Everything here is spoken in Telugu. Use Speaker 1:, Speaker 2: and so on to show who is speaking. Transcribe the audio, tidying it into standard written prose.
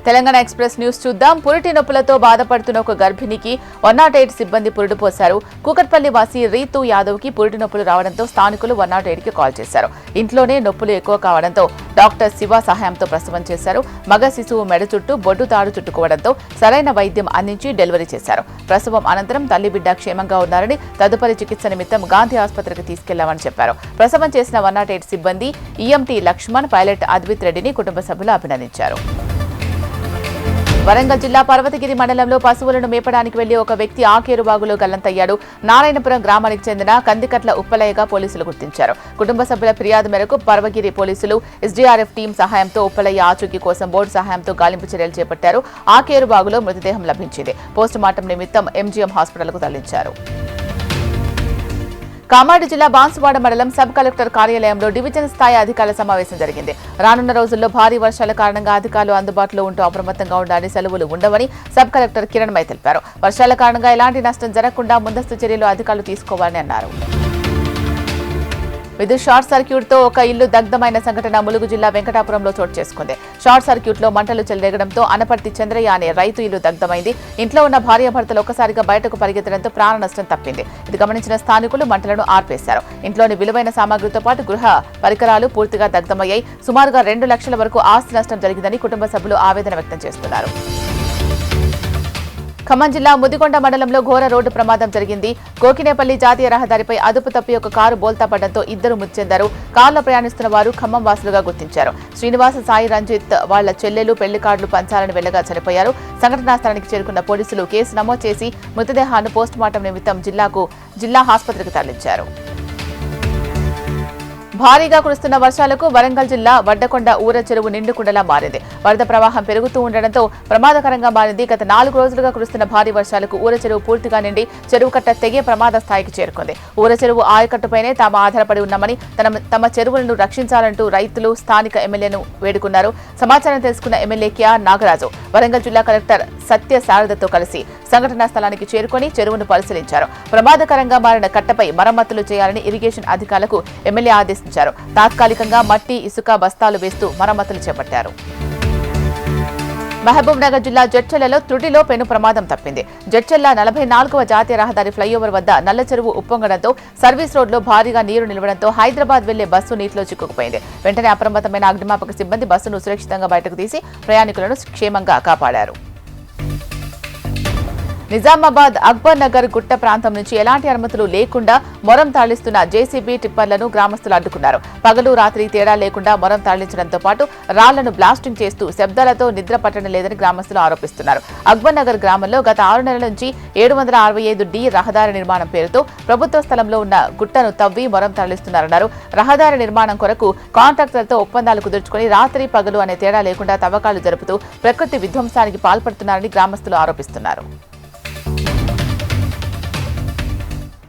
Speaker 1: తెలంగాణ ఎక్స్ప్రెస్ న్యూస్ చూద్దాం. పురిటి నొప్పులతో బాధపడుతున్న ఒక గర్భిణికి 108 సిబ్బంది పురుడు పోశారు. కూకట్పల్లి వాసి రీతు యాదవ్ కి పురిటి నొప్పులు రావడంతో స్థానికులు 108 కి కాల్ చేశారు. ఇంట్లోనే నొప్పులు ఎక్కువ కావడంతో డాక్టర్ శివ సహాయంతో ప్రసవం చేశారు. మగ శిశువు మెడ చుట్టూ బొడ్డు తాడు చుట్టుకోవడంతో సరైన వైద్యం అందించి డెలివరీ చేశారు. ప్రసవం అనంతరం తల్లి బిడ్డ క్షేమంగా ఉన్నారని తదుపరి చికిత్స నిమిత్తం గాంధీ ఆసుపత్రికి తీసుకెళ్లామని చెప్పారు. ప్రసవం చేసిన 108 సిబ్బంది ఈఎంటీ లక్ష్మణ్, పైలట్ అద్విత్ రెడ్డిని కుటుంబ సభ్యులు అభినందించారు. వరంగల్ జిల్లా పర్వతగిరి మండలంలో పశువులను మేపడానికి వెళ్లి ఒక వ్యక్తి ఆకేరుబాగులో గల్లంతయ్యాడు. నారాయణపురం గ్రామానికి చెందిన కందికట్ల ఉప్పలయ్యగా పోలీసులు గుర్తించారు. కుటుంబ సభ్యుల ఫిర్యాదు మేరకు పర్వగిరి పోలీసులు ఎస్డీఆర్ఎఫ్ టీం సహాయంతో ఉప్పలయ్య ఆచూకీ కోసం బోర్డు సహాయంతో గాలింపు చర్యలు చేపట్టారు. ఆకేరుబాగులో మృతదేహం లభించింది. పోస్టుమార్టం నిమిత్తం ఎంజీఎం హాస్పిటల్కు తరలించారు. కామారెడ్డి జిల్లా బాన్సువాడ మండలం సబ్ కలెక్టర్ కార్యాలయంలో డివిజన్ స్థాయి అధికారుల సమావేశం జరిగింది. రానున్న రోజుల్లో భారీ వర్షాల కారణంగా అధికారులు అందుబాటులో ఉంటూ అప్రమత్తంగా ఉండాలని, సెలవులు ఉండవని సబ్ కలెక్టర్ కిరణ్మయ్ తెలిపారు. వర్షాల కారణంగా ఎలాంటి నష్టం జరగకుండా ముందస్తు చర్యలు అధికారులు తీసుకోవాలని అన్నారు. విద్యుత్ షార్ట్ సర్క్యూట్ తో ఒక ఇల్లు దగ్ధమైన సంఘటన ములుగు జిల్లా వెంకటాపురంలో చోటు చేసుకుంది. షార్ట్ సర్క్యూట్ లో మంటలు చెలరేగడంతో అనపర్తి చంద్రయ్య అనే రైతు ఇల్లు దగ్ధమైంది. ఇంట్లో ఉన్న భార్యాభర్తలు ఒక్కసారిగా బయటకు పరిగెత్తడంతో ప్రాణ నష్టం తప్పింది. ఇది గమనించిన స్థానికులు మంటలను ఆర్పేశారు. ఇంట్లోని విలువైన సామాగ్రితో పాటు గృహ పరికరాలు పూర్తిగా దగ్ధమయ్యాయి. సుమారుగా 2 లక్షల వరకు ఆస్తి నష్టం జరిగిందని కుటుంబ సభ్యులు ఆవేదన వ్యక్తం చేస్తున్నారు. ఖమ్మం జిల్లా ముదిగొండ మండలంలో ఘోర రోడ్డు ప్రమాదం జరిగింది. కోకినేపల్లి జాతీయ రహదారిపై అదుపు తప్పి ఒక కారు బోల్తా పడడంతో ఇద్దరు మృతి చెందారు. కారులో ప్రయాణిస్తున్న వారు ఖమ్మం వాసులుగా గుర్తించారు. శ్రీనివాస, సాయి రంజిత్ వాళ్ల చెల్లెలు పెళ్లి కార్డులు పంచాలని వెళ్లగా చనిపోయారు. సంఘటనా స్థలానికి చేరుకున్న పోలీసులు కేసు నమోదు చేసి మృతదేహాన్ని పోస్టుమార్టం నిమిత్తం జిల్లా ఆసుపత్రికి తరలించారు. భారీగా కురుస్తున్న వర్షాలకు వరంగల్ జిల్లా వడ్డకొండ ఊర చెరువు నిండుకుండలా మారింది. వరద ప్రవాహం పెరుగుతూ ఉండడంతో ప్రమాదకరంగా మారింది. గత 4 రోజులుగా కురుస్తున్న భారీ వర్షాలకు ఊర చెరువు పూర్తిగా నిండి చెరువు కట్ట తెగే ప్రమాద స్థాయికి చేరుకుంది. ఊర చెరువు ఆయకట్టుపైనే తాము ఆధారపడి ఉన్నామని, తమ చెరువులను రక్షించాలంటూ రైతులు స్థానిక ఎమ్మెల్యేను వేడుకున్నారు. సమాచారం తెలుసుకున్న ఎమ్మెల్యే కేఆర్ నాగరాజు వరంగల్ జిల్లా కలెక్టర్ సత్య శారదతో కలిసి సంఘటనా స్థలానికి చేరుకుని చెరువును పరిశీలించారు. ప్రమాదకరంగా మారిన కట్టపై మరమ్మతులు చేయాలని ఇరిగేషన్ అధికారులకు ఎమ్మెల్యే ఆదేశించారు. తాత్కాలికంగా మట్టి, ఇసుక బస్తాలు వేస్తూ మరమ్మతులు చేపట్టారు. మహబూబ్ నగర్ జిల్లా జడ్చర్లలో త్రుటిలో పెను ప్రమాదం తప్పింది. జడ్చర్ల 44వ జాతీయ రహదారి ఫ్లైఓవర్ వద్ద నల్ల చెరువు ఉప్పొంగడంతో సర్వీస్ రోడ్లో భారీగా నీరు నిలవడంతో హైదరాబాద్ వెళ్లే బస్సు నీటిలో చిక్కుకుపోయింది. వెంటనే అప్రమత్తమైన అగ్నిమాపక సిబ్బంది బస్సును సురక్షితంగా బయటకు తీసి ప్రయాణికులను క్షేమంగా కాపాడారు. నిజామాబాద్ అక్బర్ నగర్ గుట్ట ప్రాంతం నుంచి ఎలాంటి అనుమతులు లేకుండా మొరం తరలిస్తున్న జేసీబీ టిప్పర్లను గ్రామస్తులు అడ్డుకున్నారు. పగలు రాత్రి తేడా లేకుండా మొరం తరలించడంతో పాటు రాళ్లను బ్లాస్టింగ్ చేస్తూ శబ్దాలతో నిద్ర పట్టడం లేదని గ్రామస్తులు ఆరోపిస్తున్నారు. అక్బర్ నగర్ గ్రామంలో గత 6 నెలల నుంచి 765D రహదారి నిర్మాణం పేరుతో ప్రభుత్వ స్థలంలో ఉన్న గుట్టను తవ్వి మొరం తరలిస్తున్నారన్నారు. రహదారి నిర్మాణం కొరకు కాంట్రాక్టర్లతో ఒప్పందాలు కుదుర్చుకుని రాత్రి పగలు అనే తేడా లేకుండా తవ్వకాలు జరుపుతూ ప్రకృతి విధ్వంసానికి పాల్పడుతున్నారని గ్రామస్తులు ఆరోపిస్తున్నారు.